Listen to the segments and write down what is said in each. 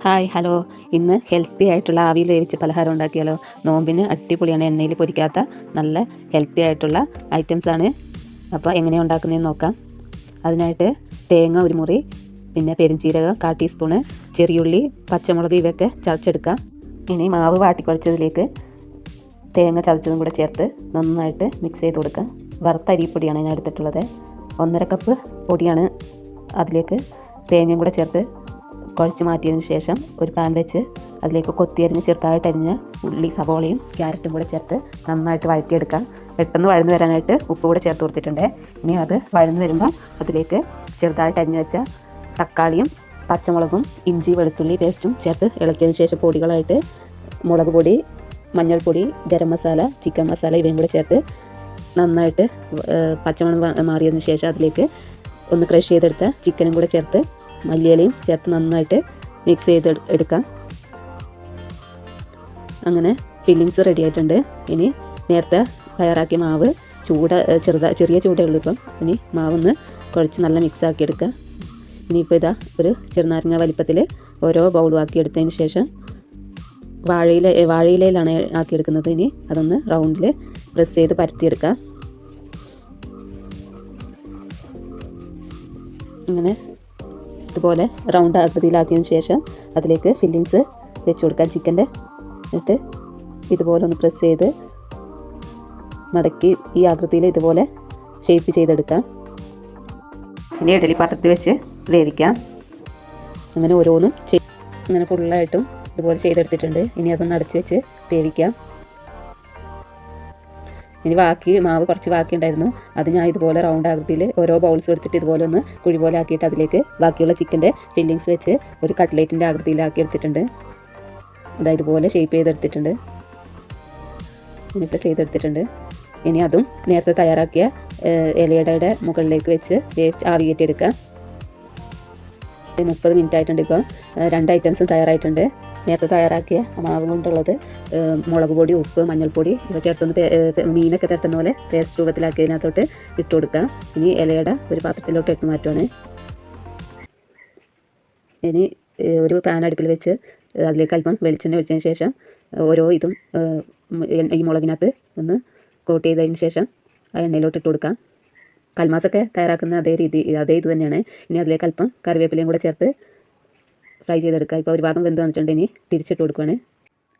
Hi hello. ഇന്ന് healthy ആയിട്ടുള്ള ആവിയിൽ വേവിച്ച പലഹാരം ഉണ്ടാക്കിയാലോ. നോമ്പിന് അടിപൊളിയാണ്, എണ്ണയിൽ പൊരിക്കാത്ത നല്ല ഹെൽത്തി ആയിട്ടുള്ള ഐറ്റംസാണ്. അപ്പോൾ എങ്ങനെയാണ് ഉണ്ടാക്കുന്നതെന്ന് നോക്കാം. അതിനായിട്ട് തേങ്ങ ഒരു മുറി, പിന്നെ പെരുംജീരകം 1/4 ടീസ്പൂണ്, ചെറിയുള്ളി, പച്ചമുളക് ഇവയൊക്കെ ചതച്ചെടുക്കാം. ഇനി മാവ് വാട്ടിക്കുഴച്ചതിലേക്ക് തേങ്ങ ചതച്ചതും കൂടെ ചേർത്ത് നന്നായിട്ട് മിക്സ് ചെയ്ത് കൊടുക്കാം. വറുത്ത അരിപ്പൊടിയാണ് ഞാൻ എടുത്തിട്ടുള്ളത്. 1.5 കപ്പ് പൊടിയാണ്. അതിലേക്ക് തേങ്ങയും കൂടെ ചേർത്ത് കുഴച്ച് മാറ്റിയതിന് ശേഷം ഒരു പാൻ വെച്ച് അതിലേക്ക് കൊത്തിയരിഞ്ഞ് ചെറുതായിട്ട് അരിഞ്ഞ ഉള്ളി, സവോളയും ക്യാരറ്റും കൂടെ ചേർത്ത് നന്നായിട്ട് വഴറ്റിയെടുക്കാം. പെട്ടെന്ന് വഴന്ന് വരാനായിട്ട് ഉപ്പ് കൂടെ ചേർത്ത് കൊടുത്തിട്ടുണ്ട്. ഇനി അത് വഴന്ന് വരുമ്പോൾ അതിലേക്ക് ചെറുതായിട്ട് അരിഞ്ഞ് വെച്ച തക്കാളിയും പച്ചമുളകും ഇഞ്ചി വെളുത്തുള്ളി പേസ്റ്റും ചേർത്ത് ഇളക്കിയതിന് ശേഷം പൊടികളായിട്ട് മുളക് പൊടി, മഞ്ഞൾപ്പൊടി, ഗരം മസാല, ചിക്കൻ മസാല ഇവയും കൂടെ ചേർത്ത് നന്നായിട്ട് പച്ചമണം മാറിയതിന് ശേഷം അതിലേക്ക് ഒന്ന് ക്രഷ് ചെയ്തെടുത്ത ചിക്കനും കൂടെ ചേർത്ത് മല്ലിയിലയും ചേർത്ത് നന്നായിട്ട് മിക്സ് ചെയ്ത് എടുക്കാം. അങ്ങനെ ഫില്ലിങ്സ് റെഡി ആയിട്ടുണ്ട്. ഇനി നേരത്തെ തയ്യാറാക്കിയ മാവ് ചെറിയ ചൂടേ ഉള്ളൂ. ഇപ്പം ഇനി മാവൊന്ന് കുഴച്ച് നല്ല മിക്സ് ആക്കി എടുക്കുക. ഇനിയിപ്പോൾ ഇതാ ഒരു ചെറുനാരങ്ങ വലിപ്പത്തിൽ ഓരോ ബൗളും ആക്കി എടുത്തതിന് ശേഷം വാഴയിലയിലാണ് ആക്കിയെടുക്കുന്നത്. ഇനി അതൊന്ന് റൗണ്ടിൽ പ്രസ് ചെയ്ത് പരത്തിയെടുക്കാം. ഇങ്ങനെ ഇതുപോലെ റൗണ്ട് ആകൃതിയിലാക്കിയതിന് ശേഷം അതിലേക്ക് ഫില്ലിങ്സ് വെച്ച് കൊടുക്കാം. ചിക്കൻ്റെ എന്നിട്ട് ഇതുപോലെ ഒന്ന് പ്രസ് ചെയ്ത് മടക്കി ഈ ആകൃതിയിൽ ഇതുപോലെ ഷേപ്പ് ചെയ്തെടുക്കാം. ഇനി ഇഡലി പാത്രത്തിൽ വെച്ച് വേവിക്കാം. അങ്ങനെ ഓരോന്നും അങ്ങനെ ഫുള്ളായിട്ടും ഇതുപോലെ ചെയ്തെടുത്തിട്ടുണ്ട്. ഇനി അതൊന്ന് അടച്ച് വെച്ച് വേവിക്കാം. ഇനി മാവ് കുറച്ച് ബാക്കി ഉണ്ടായിരുന്നു. അത് ഞാൻ ഇതുപോലെ റൗണ്ട് ആകൃതിയിൽ ഓരോ ബൗൾസും എടുത്തിട്ട് ഇതുപോലെ ഒന്ന് കുഴി പോലെ ആക്കിയിട്ട് അതിലേക്ക് ബാക്കിയുള്ള ചിക്കൻ്റെ ഫില്ലിങ്സ് വെച്ച് ഒരു കട്ട്ലേറ്റിൻ്റെ ആകൃതിയിലാക്കി എടുത്തിട്ടുണ്ട്. ഇതുപോലെ ഷേപ്പ് ചെയ്തെടുത്തിട്ടുണ്ട്. ഇനിയിപ്പോൾ ചെയ്തെടുത്തിട്ടുണ്ട്. ഇനി അതും നേരത്തെ തയ്യാറാക്കിയ ഇലയുടെ മുകളിലേക്ക് വെച്ച് ആവി കയറ്റിയെടുക്കാം. 30 മിനിറ്റ് ആയിട്ടുണ്ട്. ഇപ്പോൾ 2 ഐറ്റംസും തയ്യാറായിട്ടുണ്ട്. നേരത്തെ തയ്യാറാക്കിയ മാവ് കൊണ്ടുള്ളത് മുളക് പൊടി, ഉപ്പ്, മഞ്ഞൾപ്പൊടി ഇവ ചേർത്തൊന്ന് മീനൊക്കെ തട്ടുന്ന പോലെ പേസ്റ്റ് രൂപത്തിലാക്കി അതിനകത്തോട്ട് ഇട്ട് കൊടുക്കാം. ഇനി ഇലയുടെ ഒരു പാത്രത്തിലോട്ട് ഇട്ട് മാറ്റുവാണ്. ഇനി ഒരു പാൻ അടുപ്പിൽ വെച്ച് അതിലേക്ക് അല്പം വെളിച്ചെണ്ണ ഒഴിച്ചതിന് ശേഷം ഓരോ ഇതും ഈ മുളകിനകത്ത് ഒന്ന് കോട്ട് ചെയ്തതിന് ശേഷം ആ എണ്ണയിലോട്ട് ഇട്ട് കൊടുക്കാം. കൽമാസൊക്കെ തയ്യാറാക്കുന്ന അതേ ഇത് തന്നെയാണ്. ഇനി അതിലേക്ക് അല്പം കറിവേപ്പിലയും കൂടെ ചേർത്ത് ഫ്രൈ ചെയ്തെടുക്കുക. ഇപ്പോൾ ഒരു ഭാഗം വെന്ത് വന്നിട്ടുണ്ട്. ഇനി തിരിച്ചിട്ട് കൊടുക്കുകയാണ്.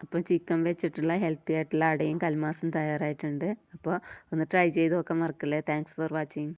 അപ്പോൾ ചിക്കൻ വെച്ചിട്ടുള്ള ഹെൽത്തി ആയിട്ടുള്ള അടയും കൽമാസും തയ്യാറായിട്ടുണ്ട്. അപ്പോൾ ഒന്ന് ട്രൈ ചെയ്ത് നോക്കാൻ മറക്കല്ലേ. Thanks for watching.